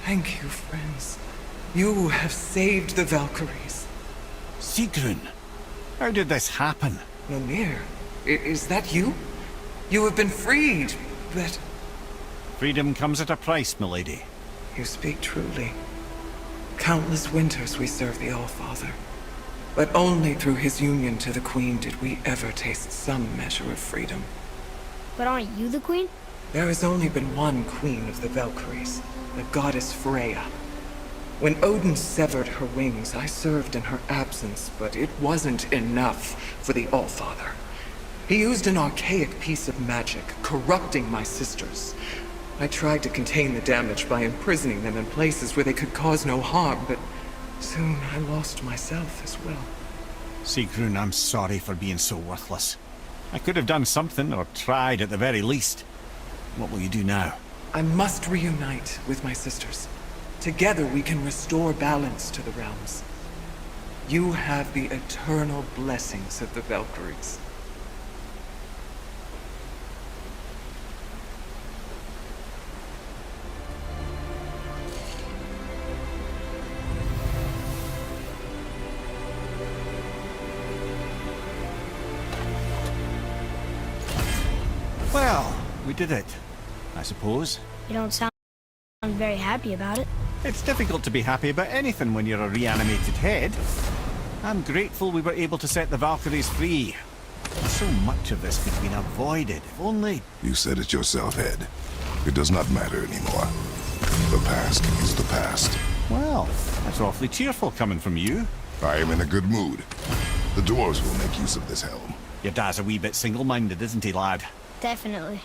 Thank you, friends. You have saved the Valkyries. Sigrun, how did this happen? Mimir, is that you? You have been freed, but... Freedom comes at a price, milady. You speak truly. Countless winters we serve the All-Father. But only through his union to the Queen did we ever taste some measure of freedom. But aren't you the queen? There has only been one Queen of the Valkyries, the goddess Freya. When Odin severed her wings, I served in her absence, but it wasn't enough for the All-Father. He used an archaic piece of magic, corrupting my sisters. I tried to contain the damage by imprisoning them in places where they could cause no harm, but soon I lost myself as well. Sigrun, I'm sorry for being so worthless. I could have done something, or tried at the very least. What will you do now? I must reunite with my sisters. Together we can restore balance to the realms. You have the eternal blessings of the Valkyries. Well, we did it, I suppose. You don't sound very happy about it. It's difficult to be happy about anything when you're a reanimated head. I'm grateful we were able to set the Valkyries free. So much of this could have been avoided, if only... You said it yourself, Head. It does not matter anymore. The past is the past. Well, that's awfully cheerful coming from you. I am in a good mood. The dwarves will make use of this helm. Your dad's a wee bit single-minded, isn't he, lad? Definitely.